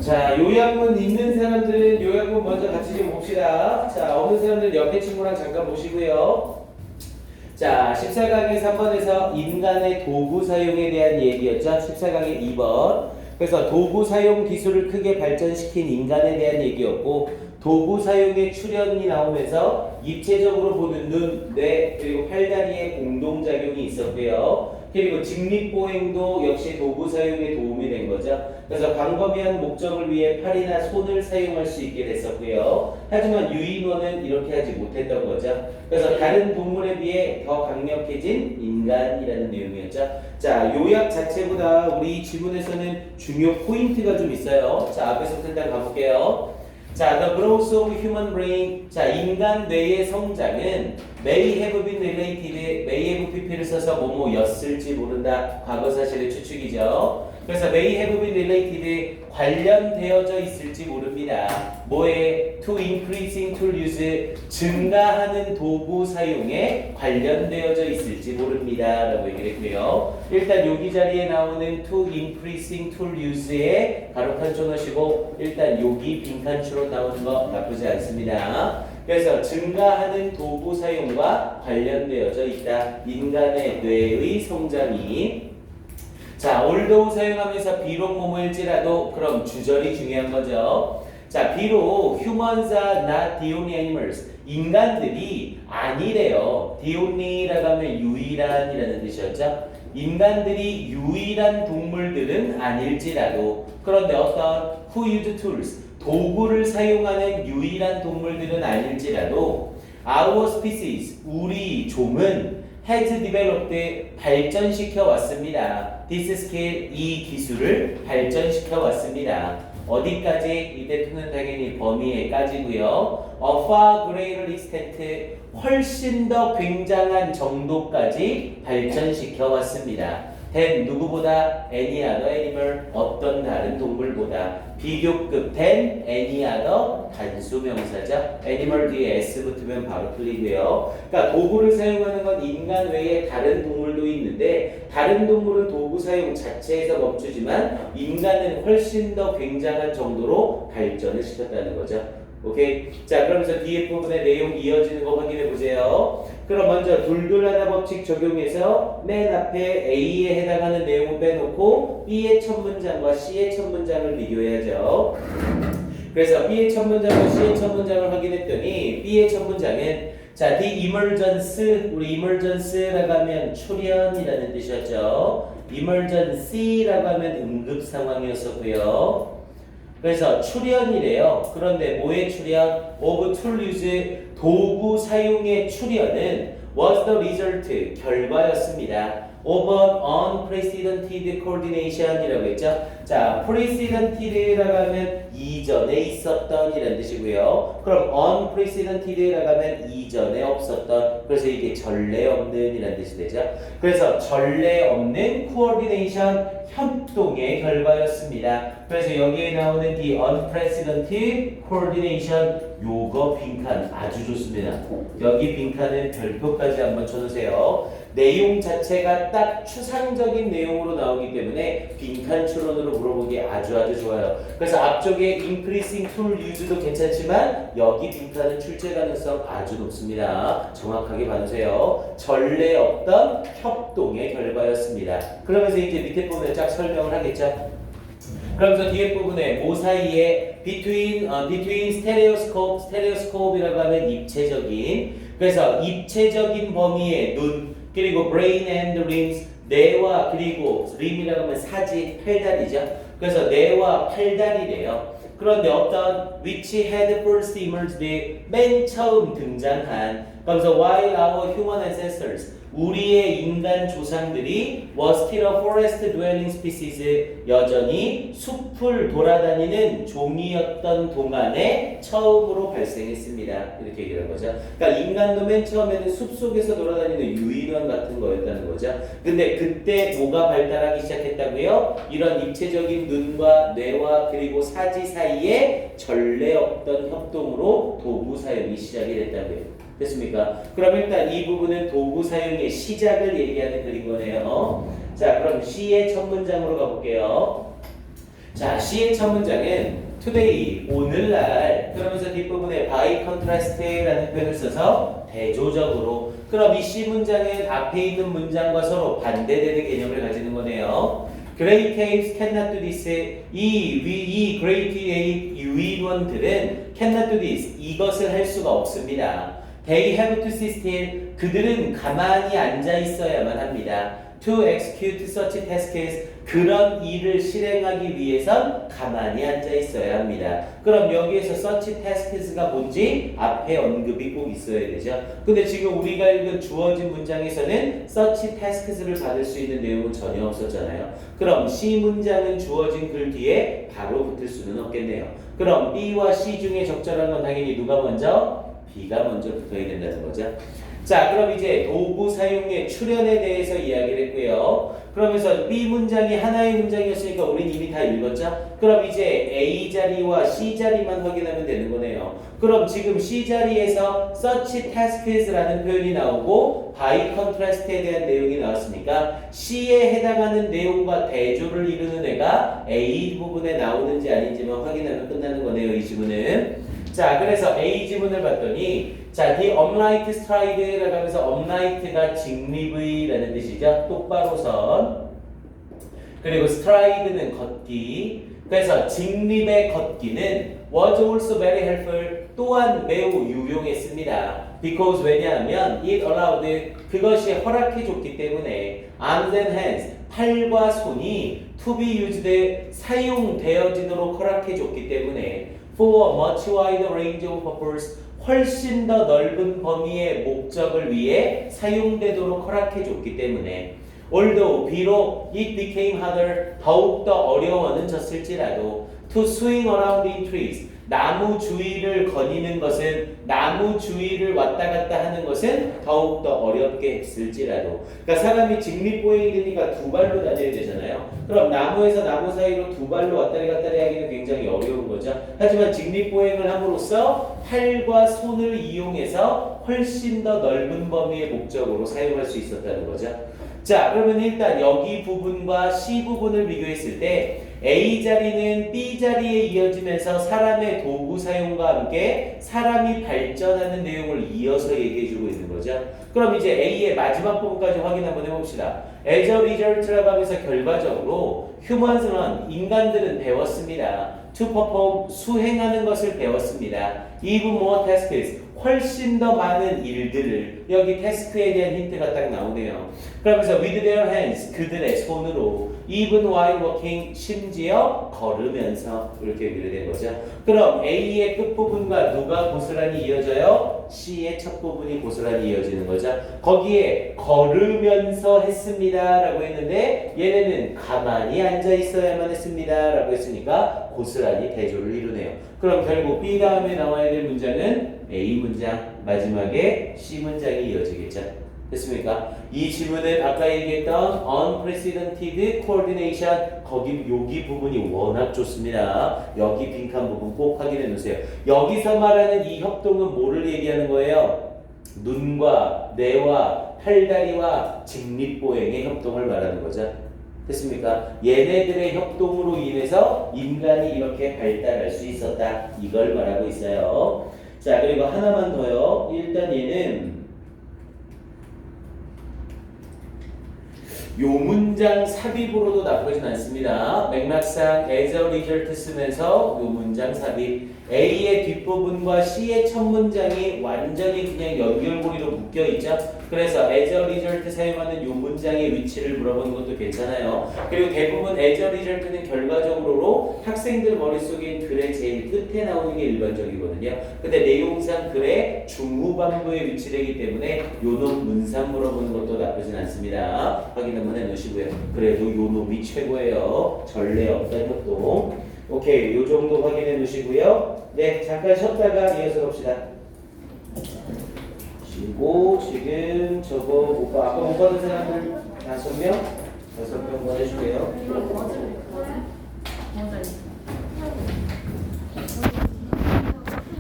자, 요약문 있는 사람들은 요약문 먼저 같이 좀 봅시다. 자, 없는 사람들은 옆에 친구랑 잠깐 보시고요. 자, 14강의 3번에서 인간의 도구 사용에 대한 얘기였죠. 14강의 2번. 그래서 도구 사용 기술을 크게 발전시킨 인간에 대한 얘기였고, 도구 사용의 출현이 나오면서 입체적으로 보는 눈, 뇌, 그리고 팔다리의 공동작용이 있었고요. 그리고 직립보행도 역시 도구 사용에 도움이 된 거죠. 그래서 광범위한 목적을 위해 팔이나 손을 사용할 수 있게 됐었고요. 하지만 유인원은 이렇게 하지 못했던 거죠. 그래서 다른 동물에 비해 더 강력해진 인간이라는 내용이었죠. 자, 요약 자체보다 우리 지문에서는 중요 포인트가 좀 있어요. 자, 앞에서부터 일단 가볼게요. 자, the growth of human brain. 자, 인간 뇌의 성장은 may have been related, may have pp를 써서 뭐뭐였을지 모른다. 과거 사실의 추측이죠. 그래서 may have been related, 관련되어져 있을지 모릅니다. 뭐에? to increasing tool use, 증가하는 도구 사용에 관련되어져 있을지 모릅니다. 라고 얘기를 했고요. 일단 여기 자리에 나오는 to increasing tool use에 가로칸 쳐놓으시고 일단 여기 빈칸추로 나오는 거 나쁘지 않습니다. 그래서 증가하는 도구 사용과 관련되어져 있다. 인간의 뇌의 성장이. 자, although 사용하면서 비록 뭐뭐일지라도 그럼 주절이 중요한 거죠. 자, 비록 humans are not the only animals. 인간들이 아니래요. the only라고 하면 유일한이라는 뜻이었죠. 인간들이 유일한 동물들은 아닐지라도 그런데 어떤 who use tools 도구를 사용하는 유일한 동물들은 아닐지라도 our species 우리 종은 has developed 발전시켜 왔습니다. this skill 이 기술을 발전시켜 왔습니다. 어디까지? 이 대표는 당연히 범위에까지고요. a far greater extent 훨씬 더 굉장한 정도까지 발전시켜 왔습니다. than 누구보다 any other animal 어떤 다른 동물보다 비교급 than any other 단수 명사죠. animal 뒤에 s 붙으면 바로 틀리고요. 그러니까 도구를 사용하는 건 인간 외에 다른 동물도 있는데 다른 동물은 도구 사용 자체에서 멈추지만 인간은 훨씬 더 굉장한 정도로 발전을 시켰다는 거죠. 오케이. 자, 그러면서 뒤에 부분의 내용 이어지는 거 확인해 보세요. 그럼 먼저 둘둘하나 법칙 적용해서 맨 앞에 A에 해당하는 내용을 빼놓고 B의 첫 문장과 C의 첫 문장을 비교해야죠. 그래서 B의 첫 문장과 C의 첫 문장을 확인했더니 B의 첫 문장은 자, the emergence, 우리 emergence라고 하면 출현이라는 뜻이었죠. emergency라고 하면 응급 상황이었었고요. 그래서 출현이래요. 그런데 뭐의 출현? of tool use, 도구 사용의 출현은 was the result, 결과였습니다. of an unprecedented coordination이라고 했죠. 자, precedented라고 하면 이전에 있었던 이라는 뜻이고요. 그럼 unprecedented라고 하면 이전에 없었던, 그래서 이게 전례 없는 이라는 뜻이 되죠. 그래서 전례 없는 coordination, 협동의 결과였습니다. 그래서 여기에 나오는 the unprecedented coordination, 요거 빈칸 아주 좋습니다. 여기 빈칸은 별표까지 한번 쳐주세요. 내용 자체가 딱 추상적인 내용으로 나오기 때문에 빈칸 추론으로 물어보기 아주 좋아요. 그래서 앞쪽에 increasing tool use도 괜찮지만 여기 빈칸은 출제 가능성 아주 높습니다. 정확하게 봐주세요. 전례 없던 협동의 결과였습니다. 그러면서 이제 밑에 부분에 쫙 설명을 하겠죠. 그러면서 뒤에 부분에 뭐 사이에 between stereoscope이라고 하면 입체적인, 그래서 입체적인 범위의 눈, 그리고 brain and limbs, 뇌와, 그리고 lim이라고 하면 사지, 팔다리죠. 그래서 뇌와 팔다리래요. 그런데 어떤 which had first emerged, 맨 처음 등장한, 그래서 while our human ancestors, 우리의 인간 조상들이 was still a forest dwelling species, 여전히 숲을 돌아다니는 종이었던 동안에 처음으로 발생했습니다. 이렇게 얘기를 한 거죠. 그러니까 인간도 맨 처음에는 숲속에서 돌아다니는 유인원 같은 거였다는 거죠. 근데 그때 뭐가 발달하기 시작했다고요? 이런 입체적인 눈과 뇌와 그리고 사지 사이에 전례 없던 협동으로 도구 사용이 시작이 됐다고요. 됐습니까? 그럼 일단 이 부분은 도구 사용의 시작을 얘기하는 그린 거네요. 자, 그럼 C의 첫 문장으로 가볼게요. 자, C의 첫 문장은 today, 오늘날. 그러면서 뒷부분에 by contrast라는 표현을 써서 대조적으로. 그럼 이 C 문장은 앞에 있는 문장과 서로 반대되는 개념을 가지는 거네요. Great apes cannot do this. 이 great ape 유인원들은 cannot do this. 이것을 할 수가 없습니다. They have to sit still. 그들은 가만히 앉아 있어야만 합니다. To execute such tasks. 그런 일을 실행하기 위해선 가만히 앉아 있어야 합니다. 그럼 여기에서 such tasks가 뭔지 앞에 언급이 꼭 있어야 되죠. 근데 지금 우리가 읽은 주어진 문장에서는 such tasks를 받을 수 있는 내용은 전혀 없었잖아요. 그럼 C 문장은 주어진 글 뒤에 바로 붙을 수는 없겠네요. 그럼 B와 C 중에 적절한 건 당연히 누가 먼저? B가 먼저 붙어야 된다는 거죠. 자, 그럼 이제 도구 사용의 출현에 대해서 이야기를 했고요. 그러면서 B 문장이 하나의 문장이었으니까 우린 이미 다 읽었죠? 그럼 이제 A 자리와 C 자리만 확인하면 되는 거네요. 그럼 지금 C 자리에서 such tasks라는 표현이 나오고 by contrast에 대한 내용이 나왔으니까 C에 해당하는 내용과 대조를 이루는 애가 A 부분에 나오는지 아닌지만 확인하면 끝나는 거네요. 이 지문은. 자, 그래서 A 지문을 봤더니 자, the upright stride라고 하면서 uplight가 직립의라는 뜻이죠. 똑바로 선. 그리고 stride는 걷기. 그래서 직립의 걷기는 was also very helpful. 또한 매우 유용했습니다. Because 왜냐하면 it allowed 그것이 허락해 줬기 때문에 arms and hands 팔과 손이 to be used 사용되어지도록 허락해 줬기 때문에 for a much wider range of purpose 훨씬 더 넓은 범위의 목적을 위해 사용되도록 허락해 줬기 때문에 although 비록 it became harder 더욱더 어려워는 졌을지라도 to swing around in trees 나무 주위를 거니는 것은 나무 주위를 왔다 갔다 하는 것은 더욱더 어렵게 했을지라도 그러니까 사람이 직립보행이 되니까 두 발로 다녀야 되잖아요. 그럼 나무에서 나무 사이로 두 발로 왔다리 갔다리 하기는 굉장히 어려운 거죠. 하지만 직립보행을 함으로써 팔과 손을 이용해서 훨씬 더 넓은 범위의 목적으로 사용할 수 있었다는 거죠. 자, 그러면 일단 여기 부분과 C 부분을 비교했을 때 A 자리는 B 자리에 이어지면서 사람의 도구 사용과 함께 사람이 발전하는 내용을 이어서 얘기해주고 있는 거죠. 그럼 이제 A의 마지막 부분까지 확인 한번 해봅시다. As a result라고 하면서 결과적으로 humans는 인간들은 배웠습니다. To perform 수행하는 것을 배웠습니다. Even more tasks 훨씬 더 많은 일들을 여기 태스크에 대한 힌트가 딱 나오네요. 그러면서 with their hands 그들의 손으로 even while walking 심지어 걸으면서 이렇게 연결된 거죠. 그럼 A의 끝부분과 누가 고스란히 이어져요? C의 첫 부분이 고스란히 이어지는 거죠. 거기에 걸으면서 했습니다 라고 했는데 얘네는 가만히 앉아 있어야만 했습니다 라고 했으니까 고스란히 대조를 이루네요. 그럼 결국 B 다음에 나와야 될 문장은 A 문장, 마지막에 C 문장이 이어지겠죠. 됐습니까? 이 지문은 아까 얘기했던 unprecedented coordination 여기 부분이 워낙 좋습니다. 여기 빈칸 부분 꼭 확인해 놓으세요. 여기서 말하는 이 협동은 뭐를 얘기하는 거예요? 눈과 뇌와 팔다리와 직립보행의 협동을 말하는 거죠. 됐습니까? 얘네들의 협동으로 인해서 인간이 이렇게 발달할 수 있었다. 이걸 말하고 있어요. 자, 그리고 하나만 더요. 일단 얘는 요 문장 삽입으로도 나쁘진 않습니다. 맥락상 as a result 쓰면서 요 문장 삽입 A의 뒷부분과 C의 첫 문장이 완전히 그냥 연결고리로 묶여있죠. 그래서 as a result 사용하는 요 문장의 위치를 물어보는 것도 괜찮아요. 그리고 대부분 as a result는 결과적으로 학생들 머릿속에 글의 제일 끝에 나오는 게 일반적이거든요. 근데 내용상 글의 중후반부에 위치되기 때문에 요놈 문상 물어보는 것도 나쁘진 않습니다. 확인 한번 해놓으시고요. 그래도 요놈이 최고예요. 전례 없던 협동. 오케이, 요 정도 확인해 놓으시고요. 네, 잠깐 쉬었다가 이어서 갑시다. 그리고 지금 저거 아까 못 받은 사람들 5명? 5명 보내주세요.